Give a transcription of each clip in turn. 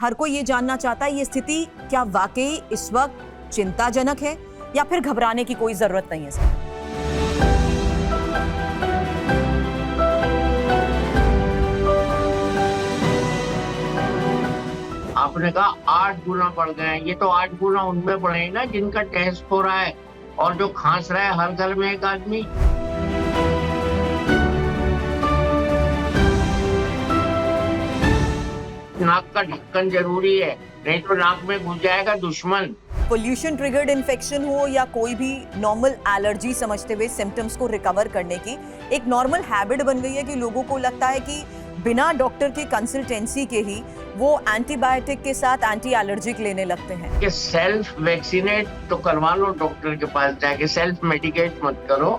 हर कोई ये जानना चाहता है ये स्थिति क्या वाकई इस वक्त चिंताजनक है या फिर घबराने की कोई जरूरत नहीं है सर। आपने कहा 8 गुना बढ़ गए हैं, ये तो 8 गुना उनमें बढ़े ना जिनका टेस्ट हो रहा है और जो खांस रहा है हर घर में एक आदमी। नाक का ढक्कन जरूरी है, नहीं तो नाक में घुस जाएगा दुश्मन। पोल्यूशन ट्रिगर्ड इन्फेक्शन हो या कोई भी नॉर्मल एलर्जी समझते हुए सिम्टम्स को रिकवर करने की एक नॉर्मल हैबिट बन गई है कि लोगों को लगता है कि बिना डॉक्टर की कंसल्टेंसी के ही वो एंटीबायोटिक के साथ एंटी एलर्जिक लेने लगते हैं। कि सेल्फ वैक्सीनेट तो करवा लो डॉक्टर के पास जाके, सेल्फ मेडिकेट मत करो।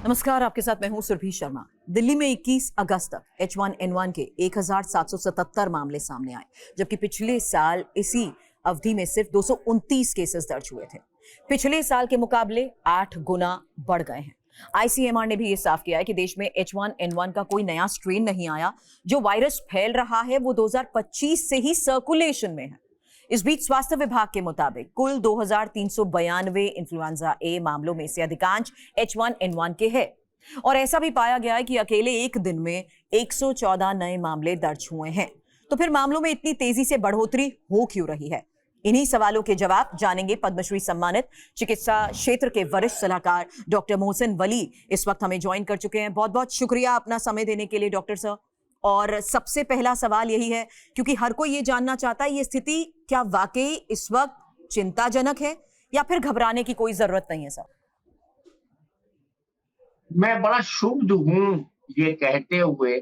नमस्कार, आपके साथ मैं हूं सुरभि शर्मा। दिल्ली में 21 अगस्त तक H1N1 के 1777 मामले सामने आए, जबकि पिछले साल इसी अवधि में सिर्फ 229 केसेस दर्ज हुए थे। पिछले साल के मुकाबले 8 गुना बढ़ गए हैं। ICMR ने भी ये साफ किया है कि देश में H1N1 का कोई नया स्ट्रेन नहीं आया। जो वायरस फैल रहा है वो 2025 से ही सर्कुलेशन में है। इस बीच स्वास्थ्य विभाग के मुताबिक कुल 2392 इन्फ्लुएंजा ए मामलों में से अधिकांश H1N1 के हैं और ऐसा भी पाया गया है कि अकेले एक दिन में 114 नए मामले दर्ज हुए हैं। तो फिर मामलों में इतनी तेजी से बढ़ोतरी हो क्यों रही है? इन्हीं सवालों के जवाब जानेंगे पद्मश्री सम्मानित चिकित्सा क्षेत्र के वरिष्ठ सलाहकार डॉक्टर मोहसिन वली इस वक्त हमें ज्वाइन कर चुके हैं। बहुत बहुत शुक्रिया अपना समय देने के लिए डॉक्टर सर। और सबसे पहला सवाल यही है, क्योंकि हर कोई ये जानना चाहता है ये स्थिति क्या वाकई इस वक्त चिंताजनक है या फिर घबराने की कोई जरूरत नहीं है सर। मैं बड़ा शुभ हूँ ये कहते हुए,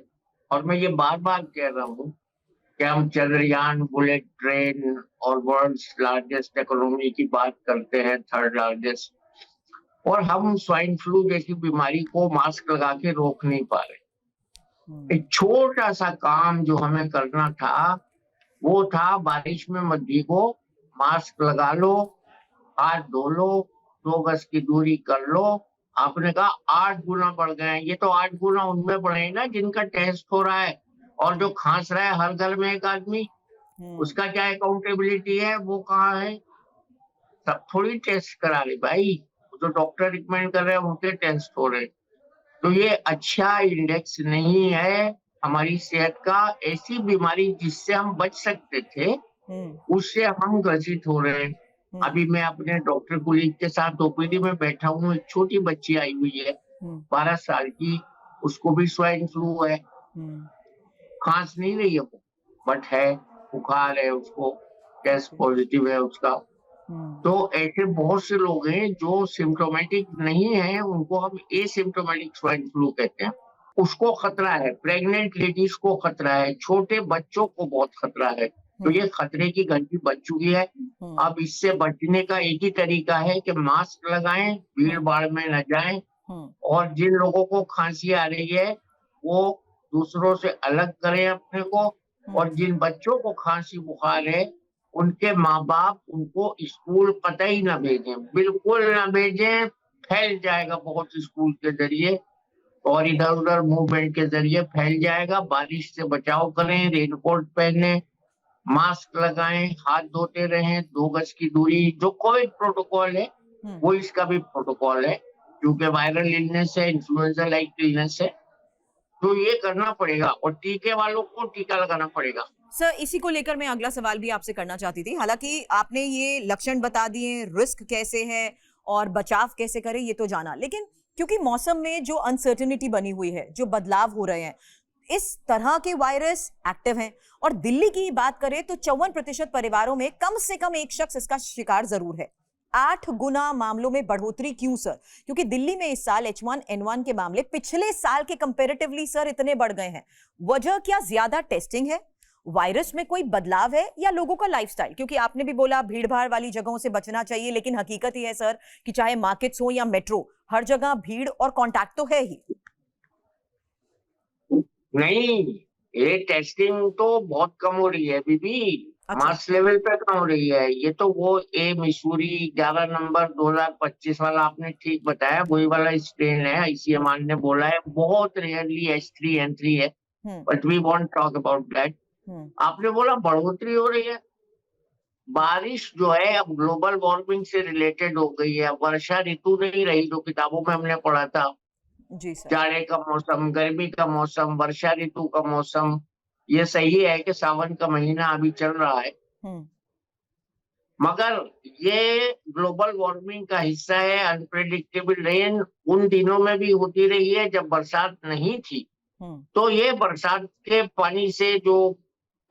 और मैं ये बार बार कह रहा हूँ कि हम चंद्रयान, बुलेट ट्रेन और वर्ल्ड्स लार्जेस्ट इकोनॉमी की बात करते हैं, थर्ड लार्जेस्ट, और हम स्वाइन फ्लू जैसी बीमारी को मास्क लगा के रोक नहीं पा रहे। एक छोटा सा काम जो हमें करना था वो था बारिश में मत भीगो, मास्क लगा लो, हाथ धो लो, 2 गज की दूरी कर लो। आपने कहा 8 गुना बढ़ गए हैं, ये तो 8 गुना उनमें बढ़े ना जिनका टेस्ट हो रहा है और जो खांस रहा है हर घर में एक आदमी। उसका क्या अकाउंटेबिलिटी है? वो कहाँ है? सब थोड़ी टेस्ट करा रहे भाई, जो डॉक्टर रिकमेंड कर रहे हैं उनके टेस्ट हो रहे। तो ये अच्छा इंडेक्स नहीं है हमारी सेहत का। ऐसी बीमारी जिससे हम बच सकते थे उससे हम ग्रसित हो रहे हैं। अभी मैं अपने डॉक्टर कुलीग के साथ ओपीडी में बैठा हूँ, एक छोटी बच्ची आई हुई है 12 साल की, उसको भी स्वाइन फ्लू है। खांस नहीं रही है वो, बट है, बुखार है, उसको टेस्ट पॉजिटिव है उसका। तो ऐसे बहुत से लोग हैं जो सिम्टोमेटिक नहीं है, उनको हम एसिम्टोमेटिक स्वाइन फ्लू कहते हैं। उसको खतरा है, प्रेग्नेंट लेडीज को खतरा है, छोटे बच्चों को बहुत खतरा है। तो ये खतरे की घंटी बज चुकी है। अब इससे बचने का एक ही तरीका है कि मास्क लगाएं, भीड़ भाड़ में न जाएं, और जिन लोगों को खांसी आ रही है वो दूसरों से अलग करें अपने को, और जिन बच्चों को खांसी बुखार है उनके माँ बाप उनको स्कूल कतई न भेजें, बिल्कुल न भेजें। फैल जाएगा बहुत स्कूल के जरिए और इधर उधर मूवमेंट के जरिए फैल जाएगा। बारिश से बचाव करें, रेनकोट पहने, मास्क लगाएं, हाथ धोते रहें, 2 गज की दूरी, जो कोविड प्रोटोकॉल है वो इसका भी प्रोटोकॉल है, क्योंकि वायरल इलनेस है, इन्फ्लुएंजा लाइक इलनेस है। तो ये करना पड़ेगा और टीके वालों को टीका लगाना पड़ेगा। सर, इसी को लेकर मैं अगला सवाल भी आपसे करना चाहती थी। हालांकि आपने ये लक्षण बता दिए, रिस्क कैसे है और बचाव कैसे करें ये तो जाना, लेकिन क्योंकि मौसम में जो अनसर्टेनिटी बनी हुई है, जो बदलाव हो रहे हैं, इस तरह के वायरस एक्टिव हैं और दिल्ली की बात करें तो 54% परिवारों में कम से कम एक शख्स इसका शिकार जरूर है। 8 गुना मामलों में बढ़ोतरी क्यों सर? क्योंकि दिल्ली में इस साल H1N1 के मामले पिछले साल के कंपैरेटिवली सर इतने बढ़ गए हैं। वजह क्या ज्यादा टेस्टिंग है, वायरस में कोई बदलाव है, या लोगों का लाइफस्टाइल? क्योंकि आपने भी बोला भीड़ भाड़ वाली जगहों से बचना चाहिए, लेकिन हकीकत ही है सर कि चाहे मार्केट्स हो या मेट्रो, हर जगह भीड़ और कांटेक्ट तो है ही। नहीं, ये टेस्टिंग तो बहुत कम हो रही है बीबी। अच्छा। मास लेवल पे कहाँ हो रही है? ये तो वो ए मिसूरी 11 नंबर 2025 वाला आपने ठीक बताया, वही वाला स्ट्रेन है। आईसीएमआर ने बोला है बहुत रेयरली H3N3 है, hmm. But we want talk about that. Hmm. आपने बोला बढ़ोतरी हो रही है। बारिश जो है अब ग्लोबल वार्मिंग से रिलेटेड हो गई है। वर्षा ऋतु नहीं रही जो किताबों में हमने पढ़ा था। जी सर। जाड़े का मौसम, गर्मी का मौसम, वर्षा ऋतु का मौसम। ये सही है कि सावन का महीना अभी चल रहा है, हम्म। मगर ये ग्लोबल वार्मिंग का हिस्सा है। अनप्रेडिक्टेबल रेन उन दिनों में भी होती रही है जब बरसात नहीं थी। हम्म। तो ये बरसात के पानी से जो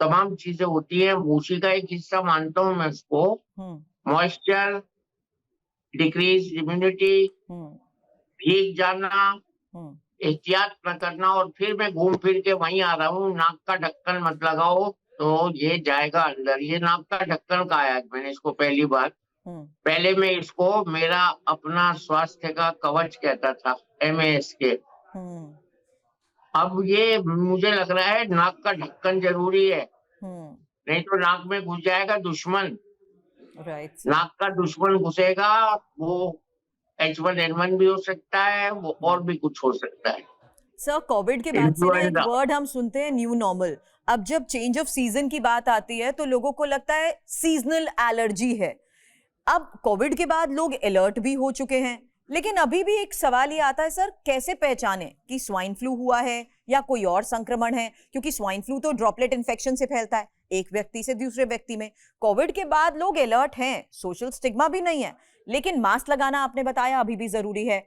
तमाम चीजें होती है, उसी का एक हिस्सा मानता हूं मैं उसको। हम्म। मॉइस्चर, डिक्रीज इम्यूनिटी, हम्म। भीग जाना, हम्म। एहतियात न करना। और फिर मैं घूम फिर के वहीं आ रहा हूँ, नाक का ढक्कन मत लगाओ तो ये जाएगा अंदर। ये नाक का ढक्कन का आया मैंने इसको पहली बार। हम्म। पहले मैं इसको मेरा अपना स्वास्थ्य का कवच कहता था, MAS के। हम्म। अब ये मुझे लग रहा है नाक का ढक्कन जरूरी है, हम्म। नहीं तो नाक में घुस जाएगा दुश्मन। Right sir. नाक का दुश्मन घुसेगा, वो H1N1 भी हो सकता है, वो और भी कुछ हो सकता है। सर कोविड के बाद से ना एक इन्फ्लुएंजा। वर्ड हम सुनते हैं, न्यू नॉर्मल। अब जब चेंज ऑफ सीजन की बात आती है तो लोगों को लगता है सीजनल एलर्जी है। अब कोविड के बाद लोग अलर्ट भी हो चुके हैं, लेकिन अभी भी एक सवाल ये आता है सर, कैसे पहचाने कि स्वाइन फ्लू हुआ है या कोई और संक्रमण है? क्योंकि स्वाइन फ्लू तो ड्रॉपलेट इन्फेक्शन से फैलता है एक व्यक्ति से दूसरे व्यक्ति में। कोविड के बाद लोग अलर्ट हैं, सोशल स्टिग्मा भी नहीं है, लेकिन मास्क लगाना आपने बताया अभी भी जरूरी है।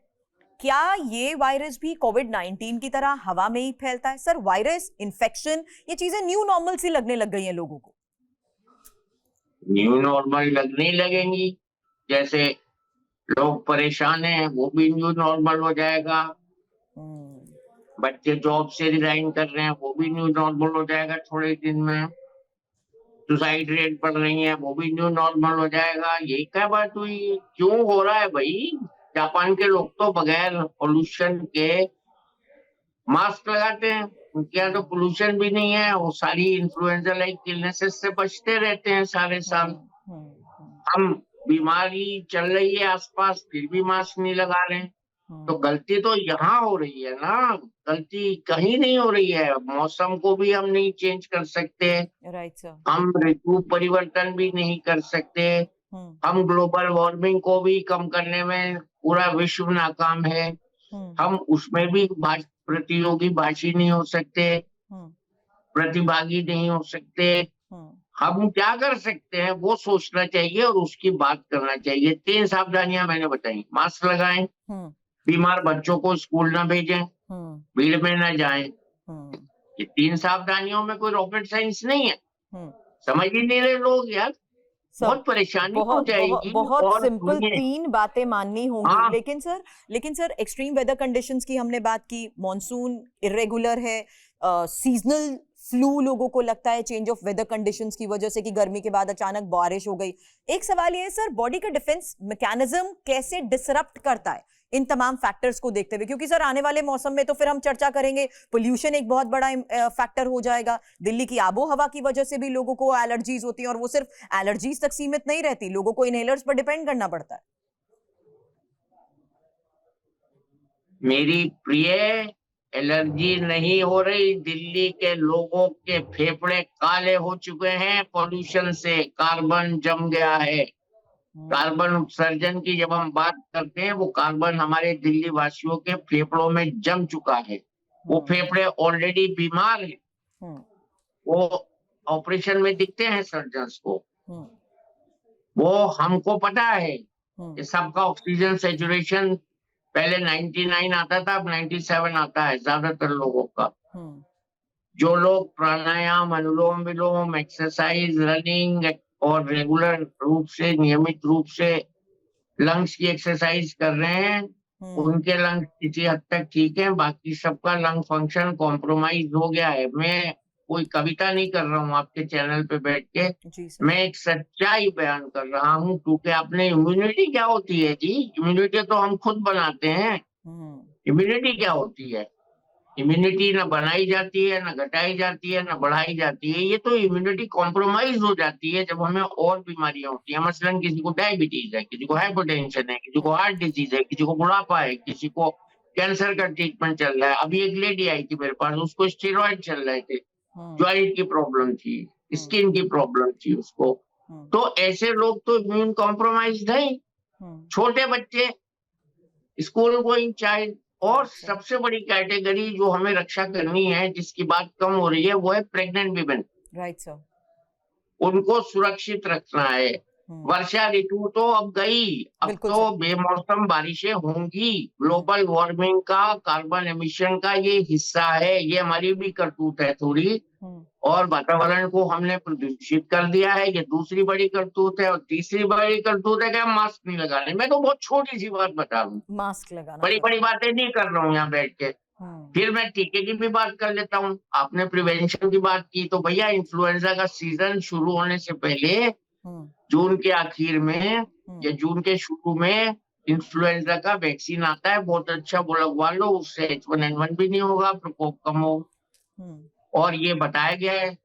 क्या ये वायरस भी कोविड-19 की तरह हवा में ही फैलता है? सर वायरस, इन्फेक्शन, ये चीजें न्यू नॉर्मल सी लगने लग गई हैं लोगों को। न्यू नॉर्मल लगने ही लगेंगी। जैसे लोग परेशान हैं, वो भी न्यू नॉर्मल हो जाएगा। हम्म। बच्चे जॉब से रिजाइन कर रहे हैं, वो भी न्यू नॉर्मल हो जाएगा थोड़े दिन में। सुसाइड रेट बढ़ रही है, वो भी न्यू नॉर्मल हो जाएगा। यही क्या बात हुई? क्यों हो रहा है भाई? जापान के लोग तो बगैर पोल्यूशन के मास्क लगाते हैं। उनके यहाँ तो पोल्यूशन भी नहीं है, वो सारी इन्फ्लुएंजा लाइक इलनेसेस से बचते रहते हैं सारे साल। हम बीमारी चल रही है आसपास फिर भी मास्क नहीं लगा रहे हैं। तो गलती तो यहाँ हो रही है ना, गलती कहीं नहीं हो रही है। मौसम को भी हम नहीं चेंज कर सकते, राइट सर। हम ऋतु परिवर्तन भी नहीं कर सकते, हम ग्लोबल वार्मिंग को भी कम करने में पूरा विश्व नाकाम है। हम उसमें भी प्रतियोगी भाषी नहीं हो सकते, प्रतिभागी नहीं हो सकते। हम क्या कर सकते हैं वो सोचना चाहिए और उसकी बात करना चाहिए। 3 सावधानियां मैंने बताई। मास्क लगाएं, बीमार बच्चों को स्कूल ना भेजें, भीड़ में ना जाएं। ये 3 सावधानियों में कोई रॉकेट साइंस नहीं है। समझ ही नहीं रहे लोग यार, बहुत परेशानी हो बहुत बहुत जाएगी। बहुत और सिंपल 3 बातें माननी होंगी। हाँ, लेकिन सर एक्सट्रीम वेदर कंडीशंस की हमने बात की, मॉनसून इरेगुलर है, सीजनल फ्लू लोगों को लगता है चेंज ऑफ वेदर कंडीशंस की वजह से कि गर्मी के बाद अचानक बारिश हो गई। एक सवाल ये है सर, बॉडी का डिफेंस मैकेनिज्म कैसे डिसरप्ट करता है इन तमाम फैक्टर्स को देखते हुए? क्योंकि सर आने वाले मौसम में तो फिर हम चर्चा करेंगे, पोल्यूशन एक बहुत बड़ा फैक्टर हो जाएगा। दिल्ली की आबो हवा की वजह से भी लोगों को एलर्जीज होती हैं, और वो सिर्फ एलर्जीज तक सीमित नहीं रहती, लोगों को इनहेलर्स पर डिपेंड करना पड़ता है। मेरी प्रिय, एलर्जी नहीं हो रही। दिल्ली के लोगों के फेफड़े काले हो चुके हैं पोल्यूशन से, कार्बन जम गया है। कार्बन उत्सर्जन की जब हम बात करते हैं, वो कार्बन हमारे दिल्ली वासियों के फेफड़ों में जम चुका है। वो फेफड़े ऑलरेडी बीमार है। वो ऑपरेशन में दिखते हैं सर्जन्स को, वो हमको पता है कि सबका ऑक्सीजन सैचुरेशन पहले 99 आता था, अब 97 आता है ज्यादातर लोगों का। जो लोग प्राणायाम, अनुलोम विलोम, एक्सरसाइज, रनिंग और रेगुलर रूप से, नियमित रूप से लंग्स की एक्सरसाइज कर रहे हैं, उनके लंग्स किसी हद तक ठीक है। बाकी सबका लंग फंक्शन कॉम्प्रोमाइज हो गया है। मैं कोई कविता नहीं कर रहा हूँ आपके चैनल पे बैठ के, मैं एक सच्चाई बयान कर रहा हूँ। क्योंकि आपने इम्यूनिटी क्या होती है जी? इम्यूनिटी तो हम खुद बनाते हैं। इम्यूनिटी क्या होती है? इम्यूनिटी ना बनाई जाती है, ना घटाई जाती है, ना बढ़ाई जाती है। ये तो इम्यूनिटी कॉम्प्रोमाइज हो जाती है जब हमें और बीमारियां होती हैं। मसलन किसी को डायबिटीज है, किसी को हाइपरटेंशन है, किसी को हार्ट डिजीज है, किसी को बुढ़ापा है, किसी को कैंसर का ट्रीटमेंट चल रहा है। अभी एक लेडी आई थी मेरे पास, उसको स्टेरॉइड चल रहे थे, हम्म, ज्वाइंट की प्रॉब्लम थी, स्किन की प्रॉब्लम थी उसको। हम्म, तो ऐसे लोग तो इम्यून कॉम्प्रोमाइज है ही। हम्म, छोटे बच्चे, स्कूल गोइंग चाइल्ड, और अच्छा, सबसे बड़ी कैटेगरी जो हमें रक्षा करनी है, जिसकी बात कम हो रही है, वो है प्रेग्नेंट वीमेन। राइट सर, उनको सुरक्षित रखना है। हम्म, वर्षा ऋतु तो अब गई, अब बिल्कुल तो सर, बेमौसम बारिशें होंगी। हम्म, ग्लोबल वार्मिंग का, कार्बन एमिशन का ये हिस्सा है, ये हमारी भी करतूत है थोड़ी। हम्म, और वातावरण को हमने प्रदूषित कर दिया है, ये दूसरी बड़ी करतूत है। और तीसरी बड़ी करतूत है कि हम मास्क नहीं लगा रहे। मैं तो बहुत छोटी सी बात बता रहा हूँ, मास्क लगाना बड़ी बड़ी जरूरी, बातें नहीं कर रहा हूँ यहाँ बैठ के। हम्म, फिर मैं टीके की भी बात कर लेता हूँ। आपने प्रिवेंशन की बात की, तो भैया इन्फ्लुएंजा का सीजन शुरू होने से पहले हम्म, जून के आखिर में या हम्म, जून के शुरू में इन्फ्लुएंजा का वैक्सीन आता है, बहुत अच्छा, वो लगवा लो, उससे H1N1 भी नहीं होगा, प्रकोप कम हो। हम्म, और ये बताया गया है,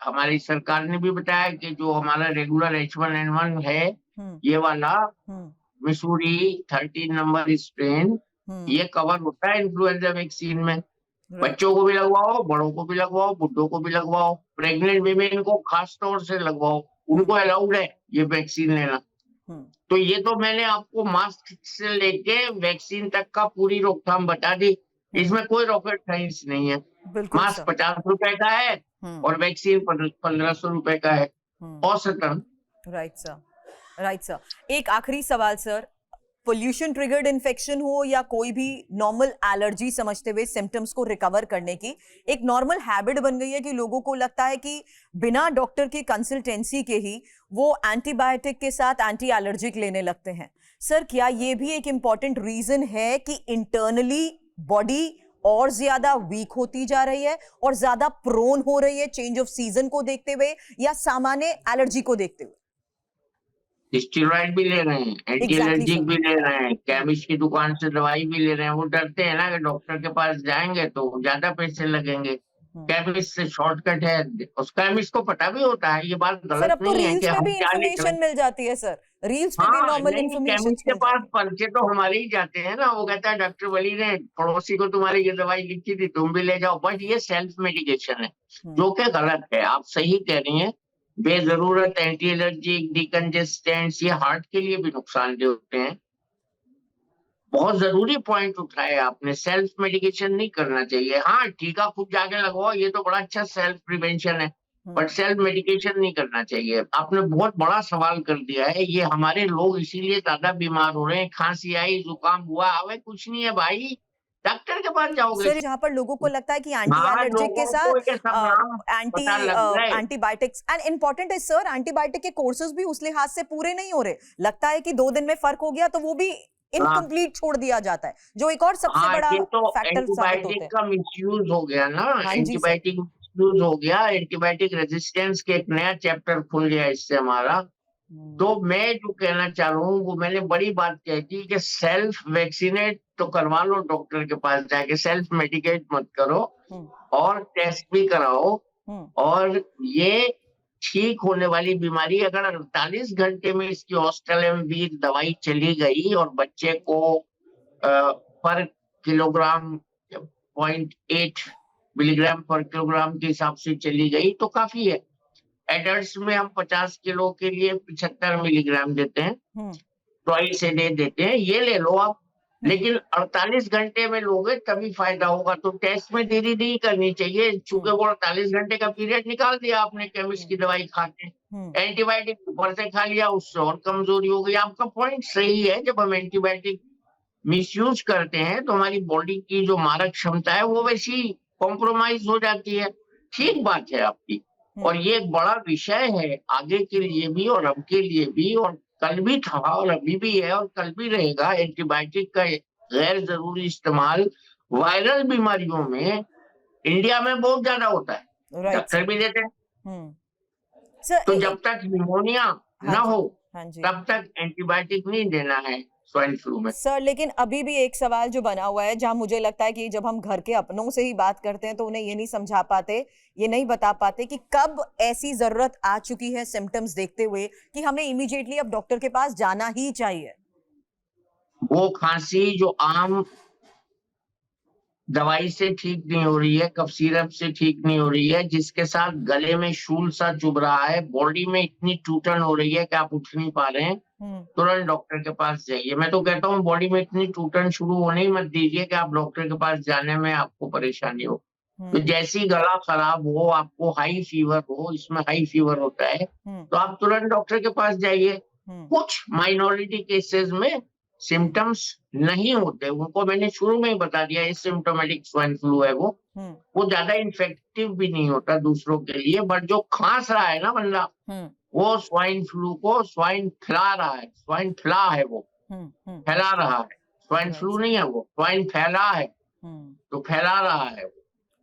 हमारी सरकार ने भी बताया कि जो हमारा रेगुलर H1N1 है, हम्म, ये वाला हम्म, मिसूरी 13 नंबर स्ट्रेन, हम्म, ये कवर होता है इन्फ्लुएंजा वैक्सीन में। राइट, बच्चों को भी लगवाओ, बड़ों को भी लगवाओ, बुड्ढों को भी लगवाओ, प्रेग्नेंट वीमेन को खास तौर से लगवाओ, हम्म, उनको अलाउड है ये वैक्सीन लेना। हम्म, तो ये तो मैंने आपको मास्क से लेके वैक्सीन तक का पूरी रोकथाम बता दी। हम्म, इसमें कोई रॉकेट साइंस नहीं है। बिल्कुल मास्क सर, 50 रुपए का है हम्म, और वैक्सीन 1500 रुपए का है, हम्म, औसतन। Right sir, right sir. एक आखिरी सवाल सर, पोल्यूशन ट्रिगर्ड इन्फेक्शन हो या कोई भी नॉर्मल एलर्जी समझते हुए सिम्टम्स को रिकवर करने की एक नॉर्मल हैबिट बन गई है कि लोगों को लगता है कि बिना डॉक्टर की कंसल्टेंसी के ही वो एंटीबायोटिक के साथ एंटी एलर्जिक लेने लगते हैं। सर, क्या ये भी एक इंपॉर्टेंट रीजन है कि इंटरनली बॉडी और ज्यादा वीक होती जा रही है और ज्यादा प्रोन हो रही है चेंज ऑफ सीजन को देखते हुए या सामान्य एलर्जी को देखते हुए? स्टेरॉइड भी ले रहे हैं, एंटी एग्जैक्टली एलर्जिक सर। भी ले रहे हैं, हम्म, केमिस्ट की दुकान से दवाई भी ले रहे हैं। वो डरते हैं ना कि डॉक्टर के पास जाएंगे तो ज्यादा पैसे लगेंगे। हम्म। केमिस्ट से शॉर्टकट है, उस केमिस्ट को पता भी होता है, ये बात सर, गलत अब तो नहीं है कि रील्स पे हम भी क्या लिख रहे इंफॉर्मेशन हैं। मिल जाती है सर, रील्स पे भी हाँ, नॉर्मल नहीं, इंफॉर्मेशन केमिस्ट के मिल पास जाती है। पर्चे तो हमारे ही जाते हैं ना। वो कहता है डॉक्टर वली ने पड़ोसी को तुम्हारी ये दवाई लिखी थी, तुम भी ले जाओ। बट ये सेल्फ मेडिकेशन है, हम्म, जो कि गलत है। आप सही कह रही हैं, बेजरूरत एंटी एलर्जिक, डिकंजेस्टेंट्स, ये हार्ट के लिए भी नुकसानदेह होते हैं। बहुत जरूरी पॉइंट उठाया आपने, सेल्फ मेडिकेशन नहीं करना चाहिए। हाँ, टीका खुद जाके लगवाओ, ये तो बड़ा अच्छा सेल्फ प्रिवेंशन है, बट हम्म, सेल्फ मेडिकेशन नहीं करना चाहिए। आपने बहुत बड़ा सवाल कर दिया है। ये हमारे लोग इसीलिए ज्यादा बीमार हो रहे हैं। खांसी आई, जुकाम हुआ, अबे कुछ नहीं है भाई, डॉक्टर के पास जाओगे। सर, जहां पर लोगों को लगता है कि एंटी हाँ, एलर्जिक के लोगों को साथ ये सब नाम एंटी पता लग गए। एंटीबायोटिक्स एंड इंपॉर्टेंट है सर, एंटीबायोटिक के कोर्सेज भी उस लिहाज से पूरे नहीं हो रहे। लगता है कि 2 दिन में फर्क हो गया तो वो भी हाँ, इनकम्प्लीट छोड़ दिया जाता है, जो एक और सबसे हाँ, बड़ा ये तो फैक्टर साबित होते एंटीबायोटिक हैं। का मिसयूज हो गया ना। हाँ जी सर। एंटीबायोटिक मिसयूज हो गया, एंटीबायोटिक रेजिस्टेंस के एक नया चैप्टर खुल गया इससे हमारा। तो हम्म, मैं जो कहना चाह रहा हूँ, वो मैंने बड़ी बात कही थी कि सेल्फ वैक्सीनेट तो करवा लो, डॉक्टर के पास जाके सेल्फ मेडिकेट मत करो, हम्म, और टेस्ट भी कराओ। हम्म, और ये ठीक होने वाली बीमारी, अगर 48 घंटे में इसकी ऑस्टेलमवीर दवाई चली गई और बच्चे को पर किलोग्राम 0.8 मिलीग्राम पर किलोग्राम के हिसाब से चली गई तो काफी है। एडल्ट्स में हम 50 किलो के लिए 75 मिलीग्राम देते हैं, हम्म, ट्वाइस ए डे देते हैं, ये ले लो आप। लेकिन 48 घंटे में लोगे तभी फायदा होगा। तो टेस्ट में देरी नहीं करनी चाहिए, चूंकि हम्म, वो 48 घंटे का पीरियड निकाल दिया आपने केमिस्ट की दवाई खा के, हम्म, एंटीबायोटिक ऊपर से खा लिया, उससे और कमजोरी हो गई। आपका पॉइंट सही है, जब हम एंटीबायोटिक मिसयूज करते हैं तो हमारी बॉडी की जो मारक क्षमता है वो वैसी कॉम्प्रोमाइज हो जाती है। हम्म, ठीक बात है आपकी। और हम्म, ये एक बड़ा विषय है आगे के लिए भी और अब के लिए भी, और कल भी था और अभी भी है और कल भी रहेगा। एंटीबायोटिक का गैर जरूरी इस्तेमाल वायरल बीमारियों में इंडिया में बहुत ज्यादा होता है, राइट डॉक्टर सर। भी देते हैं। हम्म, सर, तो जब तक निमोनिया हाँ ना जी, हो हाँ जी, तब तक एंटीबायोटिक नहीं देना है। स्वाइन फ्लू में। सर लेकिन अभी भी एक सवाल जो बना हुआ है, जहां मुझे लगता है कि जब हम घर के अपनों से ही बात करते हैं तो उन्हें ये नहीं समझा पाते, ये नहीं बता पाते कि कब ऐसी जरूरत आ चुकी है सिम्टम्स देखते हुए कि हमें इमीडिएटली अब डॉक्टर के पास जाना ही चाहिए। वो खांसी जो आम दवाई से ठीक नहीं हो रही है, कफ सिरप से ठीक नहीं हो रही है, जिसके साथ गले में शूल सा चुभ रहा है, बॉडी में इतनी टूटन हो रही है कि आप उठ नहीं पा रहे हैं, तुरंत डॉक्टर के पास जाइए। मैं तो कहता हूँ बॉडी में इतनी टूटन शुरू होने ही मत दीजिए कि आप डॉक्टर के पास जाने में आपको परेशानी हो। तो जैसी गला खराब हो, आपको हाई फीवर हो, इसमें हाई फीवर होता है, तो आप तुरंत डॉक्टर के पास जाइए। कुछ माइनॉरिटी केसेस में सिम्टम्स नहीं होते, उनको मैंने शुरू में ही बता दिया, एसिम्प्टोमेटिक स्वाइन फ्लू है वो ज्यादा इन्फेक्टिव भी नहीं होता दूसरों के लिए, बट जो खांस रहा है ना बंदा, वो स्वाइन फ्लू को स्वाइन फैला रहा है, स्वाइन फैला है, वो फैला रहा है, स्वाइन फ्लू नहीं है, वो स्वाइन फैला है, तो फैला रहा है वो।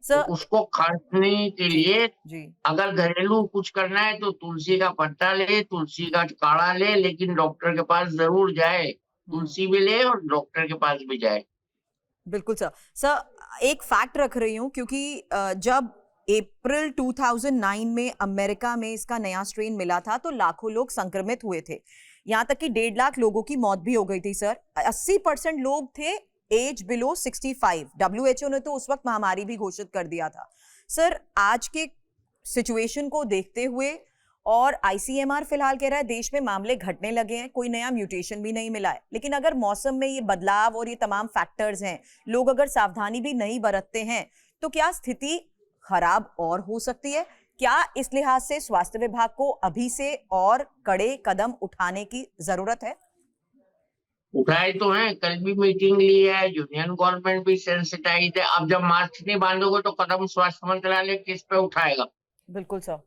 तो उसको खांसने के लिए अगर घरेलू कुछ करना है तो तुलसी का पत्ता ले, तुलसी का काढ़ा ले, लेकिन डॉक्टर के पास जरूर जाए, तुलसी भी ले और डॉक्टर के पास भी जाए। बिल्कुल सर। सर एक फैक्ट रख रही हूँ क्योंकि जब अप्रैल 2009 में अमेरिका में इसका नया स्ट्रेन मिला था तो लाखों लोग संक्रमित हुए थे, यहाँ तक कि 1.5 लाख लोगों की मौत भी हो गई थी सर। 80% लोग थे एज बिलो 65। WHO ने तो उस वक्त महामारी भी घोषित कर दिया था। सर आज के सिचुएशन को देखते हुए और ICMR फिलहाल कह रहा है देश में मामले घटने लगे हैं, कोई नया म्यूटेशन भी नहीं मिला है, लेकिन अगर मौसम में ये बदलाव और ये तमाम फैक्टर्स हैं, लोग अगर सावधानी भी नहीं बरतते हैं तो क्या स्थिति खराब और हो सकती है? क्या इस लिहाज से स्वास्थ्य विभाग को अभी से और कड़े कदम उठाने की जरूरत है? उठाए तो हैं, कल भी मीटिंग ली है, यूनियन गवर्नमेंट भी सेंसिटाइज है। अब जब मास्क नहीं बांधोगे तो कदम स्वास्थ्य मंत्रालय किस पे उठाएगा? बिल्कुल सर,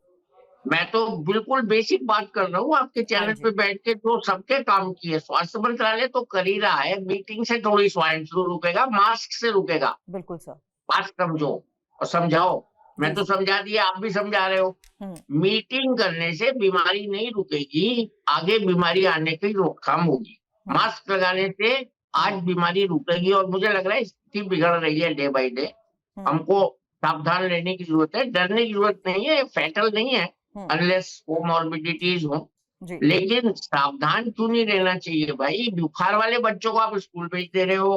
मैं तो बिल्कुल बेसिक बात कर रहा हूँ आपके चैनल पे बैठ के, जो सबके काम की है, स्वास्थ्य मंत्रालय तो कर ही रहा है। मीटिंग से थोड़ी स्वाइन फ्लू रुकेगा, मास्क से रुकेगा। बिल्कुल सर, मास्क समझो और समझाओ। मैं तो समझा दिया, आप भी समझा रहे हो। मीटिंग करने से बीमारी नहीं रुकेगी, आगे बीमारी आने की रोकथाम होगी। मास्क लगाने से आज बीमारी रुकेगी और मुझे लग रहा है स्थिति बिगड़ रही है डे बाय डे। हमको सावधान रहने की जरूरत है, डरने की जरूरत नहीं है, फैटल नहीं है अनलेस कोमॉर्बिडिटीज हो। लेकिन सावधान क्यों नहीं रहना चाहिए भाई? बुखार वाले बच्चों को आप स्कूल भेज दे रहे हो,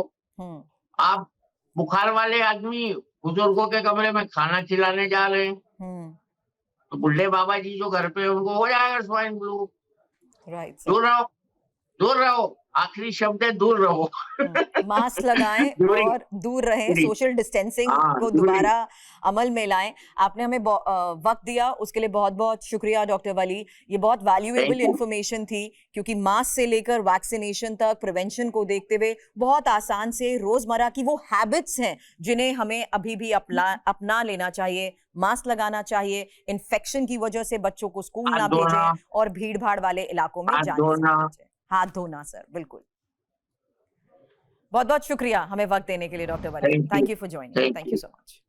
आप बुखार वाले आदमी बुजुर्गों के कमरे में खाना खिलाने जा रहे हैं, तो बुढ़े बाबा जी जो घर पे उनको हो जाएगा स्वाइन फ्लू। दूर रहो, दूर रहो, आखिरी शब्द है दूर रहो। मास्क लगाएं और दूर रहें, सोशल डिस्टेंसिंग को दोबारा अमल में लाएं। आपने हमें वक्त दिया, उसके लिए बहुत बहुत शुक्रिया डॉक्टर वली। ये बहुत वैल्यूएबल इंफॉर्मेशन थी क्योंकि मास्क से लेकर वैक्सीनेशन तक प्रिवेंशन को देखते हुए बहुत आसान से रोजमर्रा की वो हैबिट्स हैं जिन्हें हमें अभी भी अपना लेना चाहिए। मास्क लगाना चाहिए, इन्फेक्शन की वजह से बच्चों को स्कूल ना भेजें और भीड़ भाड़ वाले इलाकों में जाना, हाथ धोना। सर बिल्कुल, बहुत बहुत शुक्रिया हमें वक्त देने के लिए doctor Wali. Thank you for joining, thank you so much.